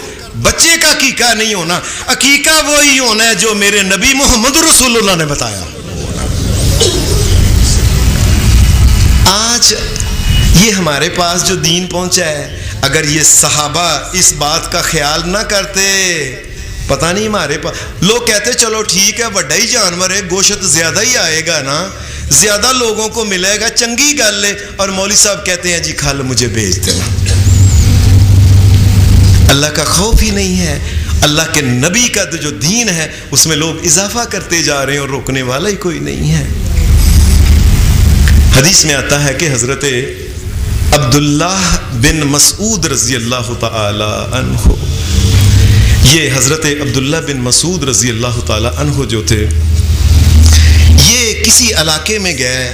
Speaker 1: بچے کا عقیقہ نہیں ہونا. عقیقہ وہی ہونا ہے جو میرے نبی محمد رسول اللہ نے بتایا. آج یہ ہمارے پاس جو دین پہنچا ہے، اگر یہ صحابہ اس بات کا خیال نہ کرتے، پتہ نہیں ہمارے پاس. لوگ کہتے چلو ٹھیک ہے بڑا ہی جانور ہے، گوشت زیادہ ہی آئے گا نا، زیادہ لوگوں کو ملے گا، چنگی گل ہے. اور مولوی صاحب کہتے ہیں جی کھال مجھے بھیج دینا. اللہ کا خوف ہی نہیں ہے. اللہ کے نبی کا جو دین ہے اس میں لوگ اضافہ کرتے جا رہے ہیں اور روکنے والا ہی کوئی نہیں ہے. حدیث میں آتا ہے کہ حضرت عبداللہ بن مسعود رضی اللہ تعالی عنہ، یہ حضرت عبداللہ بن مسعود رضی اللہ تعالی عنہ جو تھے، یہ کسی علاقے میں گئے،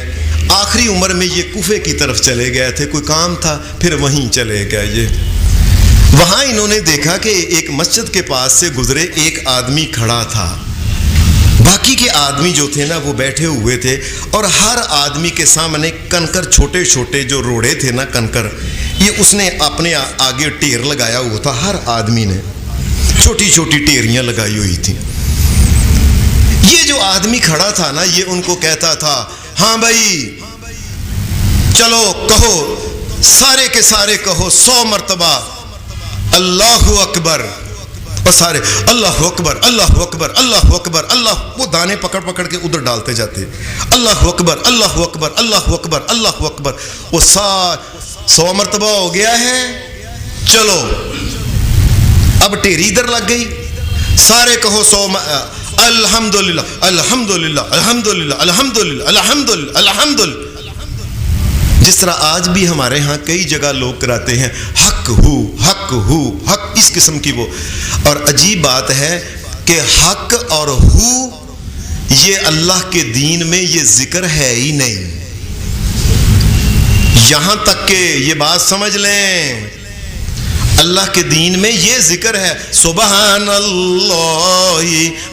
Speaker 1: آخری عمر میں یہ کوفے کی طرف چلے گئے تھے، کوئی کام تھا، پھر وہیں چلے گئے یہ۔ وہاں انہوں نے دیکھا کہ ایک مسجد کے پاس سے گزرے، ایک آدمی کھڑا تھا، باقی کے آدمی جو تھے نا وہ بیٹھے ہوئے تھے، اور ہر آدمی کے سامنے کنکر، چھوٹے چھوٹے جو روڑے تھے نا کنکر، یہ اس نے اپنے آگے ٹیر لگایا ہوا تھا، ہر آدمی نے چھوٹی چھوٹی ٹیریاں لگائی ہوئی تھیں۔ یہ جو آدمی کھڑا تھا نا، یہ ان کو کہتا تھا، ہاں بھائی چلو کہو، سارے کے سارے کہو 100 مرتبہ اللہ اکبر، اور سارے اللہ اکبر اللہ اکبر اللہ اکبر اللہ، وہ دانے پکڑ پکڑ کے ادھر ڈالتے جاتے، اللہ اکبر اللہ اکبر اللہ اکبر اللہ اکبر، وہ 100 مرتبہ ہو گیا ہے، چلو اب ٹیری ادھر لگ گئی، سارے کہو 100 الحمدللہ الحمدللہ الحمدللہ الحمدللہ الحمدللہ الحمدللہ۔ جس طرح آج بھی ہمارے ہاں کئی جگہ لوگ کراتے ہیں حق ہو حق ہو حق، اس قسم کی وہ، اور عجیب بات ہے کہ حق اور ہو یہ اللہ کے دین میں یہ ذکر ہے ہی نہیں، یہاں تک کہ یہ بات سمجھ لیں اللہ کے دین میں یہ ذکر ہے، سبحان اللہ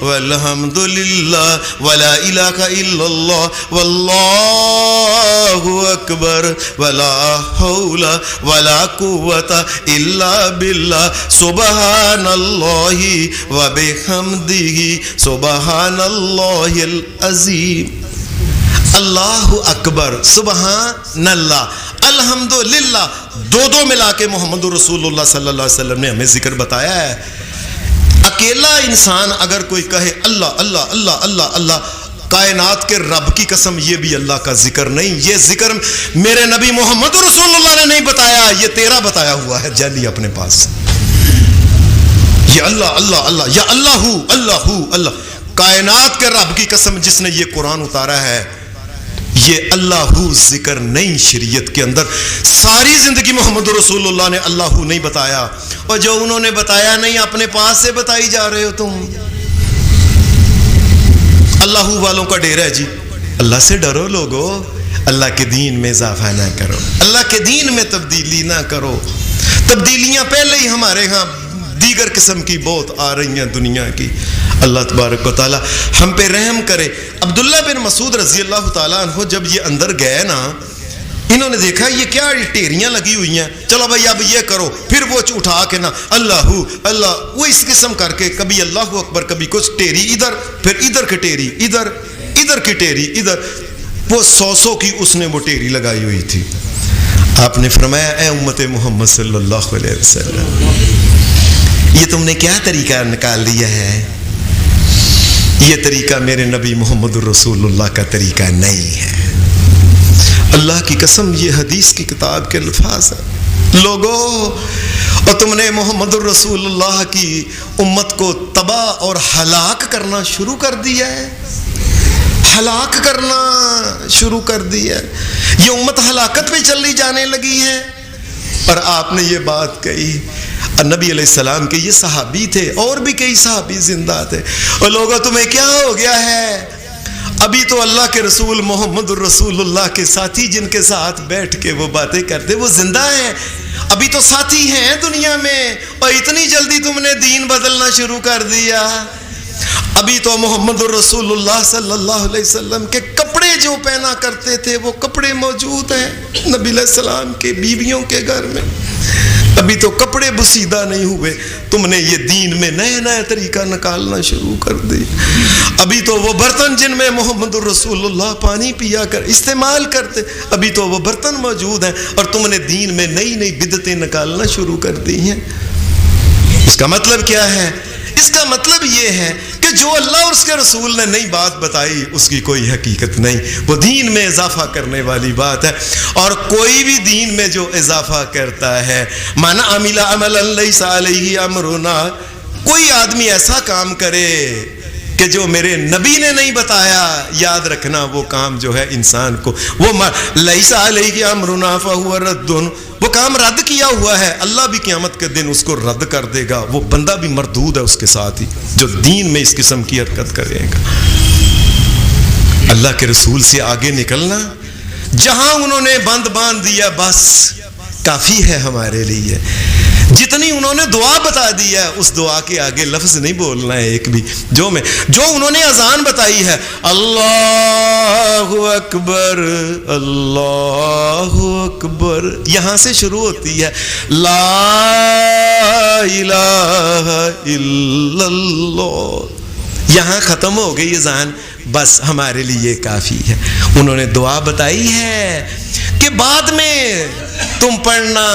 Speaker 1: والحمد للہ ولا الہ الا اللہ واللہ اکبر ولا حول ولا قوت الا باللہ سبحان اللہ وبحمدہ سبحان اللہ العظیم۔ اللہ اکبر، سبحان اللہ، الحمدللہ، دو ملا کے محمد رسول اللہ صلی اللہ علیہ وسلم نے ہمیں ذکر بتایا ہے۔ اکیلا انسان اگر کوئی کہے اللہ اللہ اللہ اللہ اللہ، کائنات کے رب کی قسم یہ بھی اللہ کا ذکر نہیں، یہ ذکر میرے نبی محمد رسول اللہ نے نہیں بتایا، یہ تیرا بتایا ہوا ہے جعلی اپنے پاس، یہ اللہ اللہ اللہ یا اللہ اللہ اللہ، کائنات کے رب کی قسم جس نے یہ قرآن اتارا ہے، یہ اللہ ذکر نہیں شریعت کے اندر۔ ساری زندگی محمد رسول اللہ نے اللہ نہیں بتایا، اور جو انہوں نے بتایا نہیں اپنے پاس سے بتائی جا رہے ہو تم۔ اللہ والوں کا ڈیرا ہے جی، اللہ سے ڈرو لوگو، اللہ کے دین میں اضافہ نہ کرو، اللہ کے دین میں تبدیلی نہ کرو۔ تبدیلیاں پہلے ہی ہمارے ہاں دیگر قسم کی بہت آ رہی ہیں دنیا کی، اللہ تبارک و تعالی ہم پہ رحم کرے۔ عبداللہ بن مسعود رضی اللہ تعالیٰ عنہ جب یہ اندر گئے نا، انہوں نے دیکھا یہ کیا ٹیریاں لگی ہوئی ہیں، چلو بھائی اب یہ کرو، پھر وہ اٹھا کے نا اللہ اللہ، وہ اس قسم کر کے کبھی اللہ اکبر، کبھی کچھ ٹیری ادھر، پھر ادھر کی ٹیری ادھر، ادھر کی ٹیری ادھر، وہ 100 کی اس نے وہ ٹیری لگائی ہوئی تھی۔ آپ نے فرمایا اے امت محمد صلی اللہ علیہ وسلم، یہ تم نے کیا طریقہ نکال لیا ہے؟ یہ طریقہ میرے نبی محمد الرسول اللہ کا طریقہ نہیں ہے۔ اللہ کی قسم یہ حدیث کی کتاب کے الفاظ ہیں لوگو، اور تم نے محمد الرسول اللہ کی امت کو تباہ اور ہلاک کرنا شروع کر دیا ہے، ہلاک کرنا شروع کر دیا ہے، یہ امت ہلاکت پہ چلی جانے لگی ہے۔ اور آپ نے یہ بات کہی، نبی علیہ السلام کے یہ صحابی تھے، اور بھی کئی صحابی زندہ تھے، اور لوگوں تمہیں کیا ہو گیا ہے؟ ابھی تو اللہ کے رسول محمد الرسول اللہ کے ساتھی جن کے ساتھ بیٹھ کے وہ باتیں کرتے وہ زندہ ہیں، ابھی تو ساتھی ہیں دنیا میں، اور اتنی جلدی تم نے دین بدلنا شروع کر دیا۔ ابھی تو محمد الرسول اللہ صلی اللہ علیہ وسلم کے کپڑے جو پہنا کرتے تھے وہ کپڑے موجود ہیں نبی علیہ السلام کے بیویوں کے گھر میں، ابھی تو کپڑے بسیدہ نہیں ہوئے، تم نے یہ دین میں نئے نئے طریقہ نکالنا شروع کر دی۔ ابھی تو وہ برتن جن میں محمد الرسول اللہ پانی پیا کر استعمال کرتے، ابھی تو وہ برتن موجود ہیں، اور تم نے دین میں نئی نئی بدعتیں نکالنا شروع کر دی ہیں۔ اس کا مطلب کیا ہے؟ اس کا مطلب یہ ہے کہ جو اللہ اور اس کے رسول نے نئی بات بتائی اس کی کوئی حقیقت نہیں، وہ دین میں اضافہ کرنے والی بات ہے۔ اور کوئی بھی دین میں جو اضافہ کرتا ہے، من عمل عملا لیس علیہ امرنا، کوئی آدمی ایسا کام کرے کہ کہ جو میرے نبی نے نہیں بتایا، یاد رکھنا وہ کام جو ہے انسان کو، وہ لیس علیہ امرنا فہو رد، وہ کام رد کیا ہوا ہے، اللہ بھی قیامت کے دن اس کو رد کر دے گا، وہ بندہ بھی مردود ہے اس کے ساتھ ہی جو دین میں اس قسم کی حرکت کرے گا۔ اللہ کے رسول سے آگے نکلنا، جہاں انہوں نے بند باندھ دیا بس کافی ہے ہمارے لیے، جتنی انہوں نے دعا بتا دی ہے اس دعا کے آگے لفظ نہیں بولنا ہے ایک بھی، جو انہوں نے اذان بتائی ہے، اللہ اکبر اللہ اکبر، یہاں سے شروع ہوتی ہے لا الہ الا اللہ، یہاں ختم ہو گئی اذان، بس ہمارے لیے کافی ہے۔ انہوں نے دعا بتائی ہے کہ بعد میں تم پڑھنا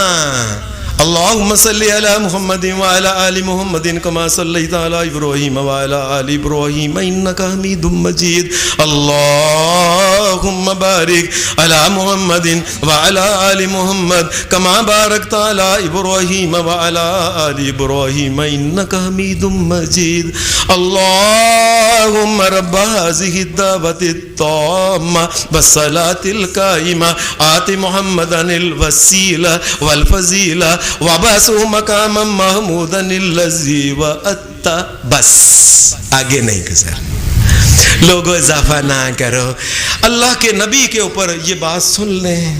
Speaker 1: اللہم صلی علی محمد وعلی آل محمد کما صلیت علی ابراہیم وعلی آل ابراہیم انک حمید مجید، اللہم بارک علی محمد وعلی آل محمد کما بارکت علی ابراہیم وعلی آل ابراہیم انک حمید مجید، اللہم رب هذه الدعوۃ التامہ والصلاۃ القائمہ آت محمدا الوسیلہ والفضیلہ وَبَعْثُهُ مَقَامًا مَحْمُودًا الَّذِي وَأَتَّى، بس آگے نہیں گزر، لوگوں اضافہ نہ کرو، اللہ کے نبی کے اوپر یہ بات سن لیں،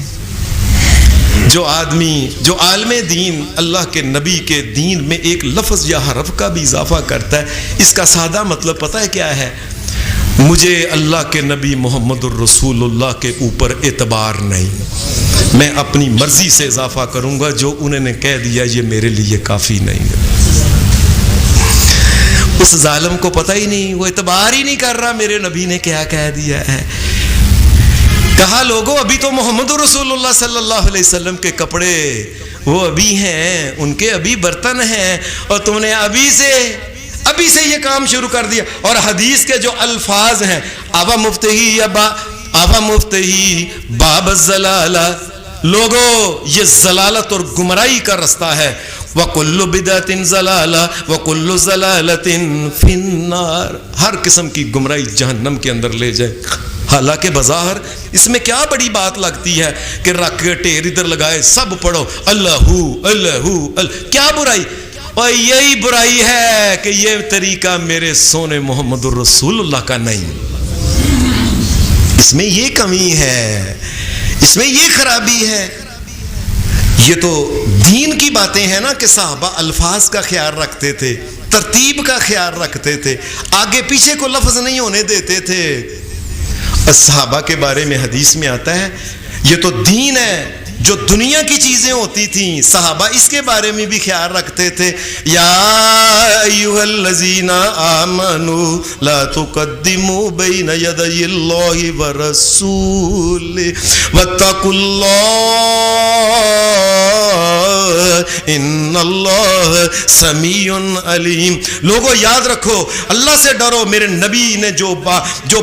Speaker 1: جو آدمی جو عالم دین اللہ کے نبی کے دین میں ایک لفظ یا حرف کا بھی اضافہ کرتا ہے، اس کا سادہ مطلب پتہ ہے کیا ہے؟ مجھے اللہ کے نبی محمد الرسول اللہ کے اوپر اعتبار نہیں، میں اپنی مرضی سے اضافہ کروں گا، جو انہوں نے کہہ دیا یہ میرے لیے کافی نہیں ہے۔ اس ظالم کو پتہ ہی نہیں، وہ اعتبار ہی نہیں کر رہا میرے نبی نے کیا کہہ دیا ہے۔ کہا لوگوں ابھی تو محمد رسول اللہ صلی اللہ علیہ وسلم کے کپڑے وہ ابھی ہیں، ان کے ابھی برتن ہیں، اور تم نے ابھی سے یہ کام شروع کر دیا۔ اور حدیث کے جو الفاظ ہیں، آبا مفتہی باب الزلالہ، لوگوں یہ ضلالت اور گمراہی کا رستہ ہے، وَكُلُّ بِدْعَةٍ ضَلَالَةٍ وَكُلُّ ضَلَالَةٍ فِي النَّارِ، ہر قسم کی گمراہی جہنم کے اندر لے جائے۔ حالانکہ بظاہر اس میں کیا بڑی بات لگتی ہے کہ رکھ کے ٹیر ادھر لگائے سب پڑھو اللہ اللہ اللہ، کیا برائی؟ اور یہی برائی ہے کہ یہ طریقہ میرے سونے محمد الرسول اللہ کا نہیں، اس میں یہ کمی ہے، اس میں یہ خرابی ہے۔ یہ تو دین کی باتیں ہیں نا کہ صحابہ الفاظ کا خیال رکھتے تھے، ترتیب کا خیال رکھتے تھے، آگے پیچھے کو لفظ نہیں ہونے دیتے تھے۔ صحابہ کے بارے میں حدیث میں آتا ہے یہ تو دین ہے، جو دنیا کی چیزیں ہوتی تھیں صحابہ اس کے بارے میں بھی خیال رکھتے تھے۔ یا ایھا الذین آمنوا لا تقدموا بین یدی اللہ ورسولہ واتقوا اللہ ان اللہ سمیع علیم، لوگوں یاد رکھو اللہ سے ڈرو، میرے نبی نے جو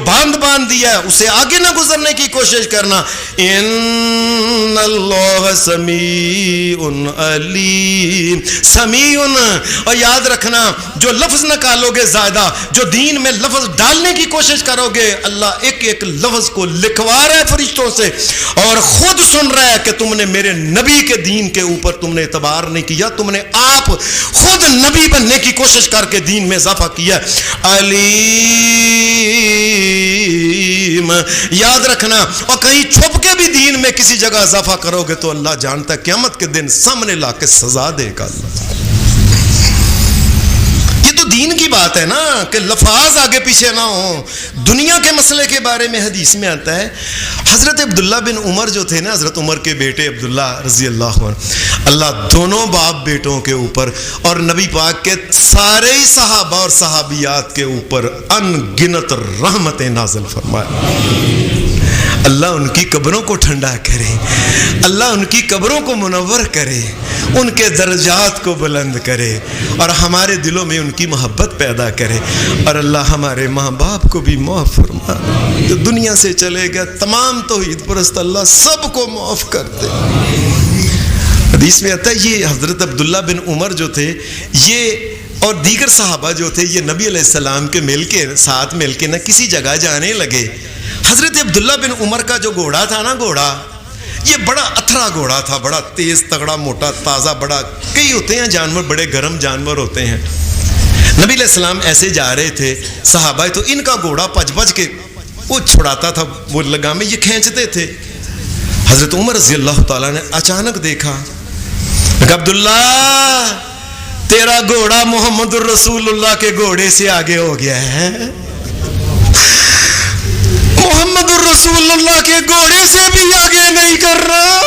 Speaker 1: باندھ دیا ہے اسے آگے نہ گزرنے کی کوشش کرنا، ان اللہ سمیع علیم، سمیع، اور یاد رکھنا جو لفظ نکالو گے زیادہ، جو دین میں لفظ ڈالنے کی کوشش کرو گے، اللہ ایک ایک لفظ کو لکھوا رہا ہے فرشتوں سے، اور خود سن رہا ہے کہ تم نے میرے نبی کے دین کے اوپر تم نے اعتبار نہیں کیا، تم نے آپ خود نبی بننے کی کوشش کر کے دین میں اضافہ کیا۔ علیم، یاد رکھنا، اور کہیں چھپ کے بھی دین میں کسی جگہ اضافہ کرو گے تو اللہ جانتا ہے قیامت کے دن سامنے لا کے سزا دے گا اللہ۔ یہ تو دین کی بات ہے نا کہ لفاظ آگے پیچھے نہ ہوں۔ دنیا کے مسئلے کے بارے میں حدیث میں آتا ہے، حضرت عبداللہ بن عمر جو تھے نا، حضرت عمر کے بیٹے عبداللہ رضی اللہ عنہ، اللہ دونوں باپ بیٹوں کے اوپر اور نبی پاک کے سارے ہی صحابہ اور صحابیات کے اوپر ان گنت رحمتیں نازل فرمائے۔ اللہ ان کی قبروں کو ٹھنڈا کرے، اللہ ان کی قبروں کو منور کرے، ان کے درجات کو بلند کرے، اور ہمارے دلوں میں ان کی محبت پیدا کرے، اور اللہ ہمارے ماں باپ کو بھی معاف فرما، جو دنیا سے چلے گئے تمام توحید پرست اللہ سب کو معاف کر دے۔ حدیث میں آتا ہے یہ حضرت عبداللہ بن عمر جو تھے یہ اور دیگر صحابہ جو تھے یہ نبی علیہ السلام کے ساتھ مل کے نہ کسی جگہ جانے لگے. حضرت عبداللہ بن عمر کا جو گھوڑا تھا نا, گھوڑا یہ بڑا اتھرا گھوڑا تھا, بڑا تیز تگڑا موٹا تازہ, بڑا کئی ہوتے ہیں جانور, بڑے گرم جانور ہوتے ہیں. نبی علیہ السلام ایسے جا رہے تھے, صحابہ تو ان کا گھوڑا پج کے وہ چھڑاتا تھا, وہ لگامے یہ کھینچتے تھے. حضرت عمر رضی اللہ تعالیٰ نے اچانک دیکھا, عبداللہ تیرا گھوڑا محمد الرسول اللہ کے گھوڑے سے آگے ہو گیا ہے. محمد الرسول اللہ کے گھوڑے سے بھی آگے نہیں کر رہا.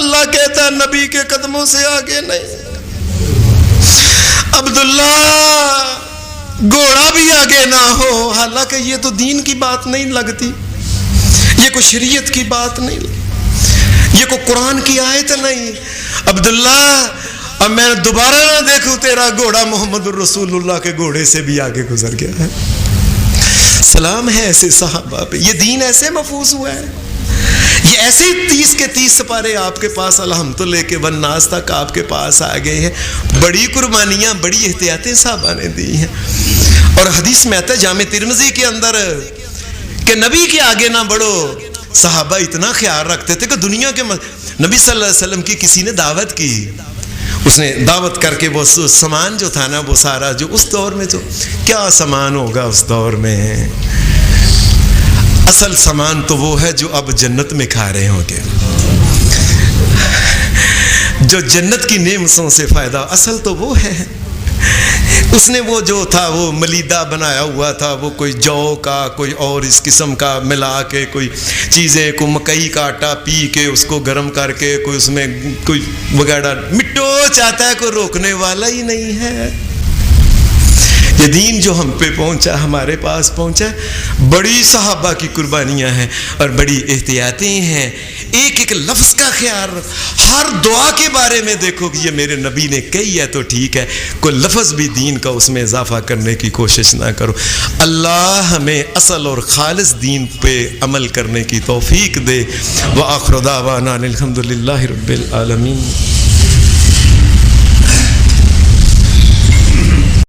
Speaker 1: اللہ کہتا ہے نبی کے قدموں سے آگے نہیں. عبداللہ گھوڑا بھی آگے نہ ہو, حالانکہ یہ تو دین کی بات نہیں لگتی, یہ کوئی شریعت کی بات نہیں, یہ کوئی قرآن کی آیت نہیں. عبداللہ اب میں دوبارہ نہ دیکھوں تیرا گھوڑا محمد الرسول اللہ کے گھوڑے سے بھی آگے گزر گیا ہے. سلام ہے ایسے صحابہ پہ. یہ دین ایسے محفوظ ہوا ہے, یہ ایسے 30 کے 30 سپارے آپ کے پاس الحمد لے کے والناس تک آپ کے پاس آ گئے ہیں. بڑی قربانیاں, بڑی احتیاطیں صحابہ نے دی ہیں. اور حدیث میں آتا ہے جامع ترمذی کے اندر کہ نبی کے آگے نہ بڑھو. صحابہ اتنا خیال رکھتے تھے کہ دنیا کے نبی صلی اللہ علیہ وسلم کی کسی نے دعوت کی, اس نے دعوت کر کے وہ سامان جو تھا نا وہ سارا, جو اس دور میں تو کیا سامان ہوگا اس دور میں, اصل سامان تو وہ ہے جو اب جنت میں کھا رہے ہوں گے, جو جنت کی نعمتوں سے فائدہ, اصل تو وہ ہے. اس نے وہ جو تھا وہ ملیدہ بنایا ہوا تھا, وہ کوئی جو کا کوئی اور اس قسم کا ملا کے کوئی چیزیں, کو مکئی کا آٹا پی کے اس کو گرم کر کے کوئی اس میں کوئی وغیرہ مٹو چاہتا ہے, کوئی روکنے والا ہی نہیں ہے. یہ دین جو ہم پہ پہنچا, ہمارے پاس پہنچا, بڑی صحابہ کی قربانیاں ہیں اور بڑی احتیاطیں ہیں. ایک ایک لفظ کا خیال, ہر دعا کے بارے میں دیکھو کہ یہ میرے نبی نے کہی ہے تو ٹھیک ہے, کوئی لفظ بھی دین کا اس میں اضافہ کرنے کی کوشش نہ کرو. اللہ ہمیں اصل اور خالص دین پہ عمل کرنے کی توفیق دے. وآخر دعوانا الحمد للہ رب العالمین.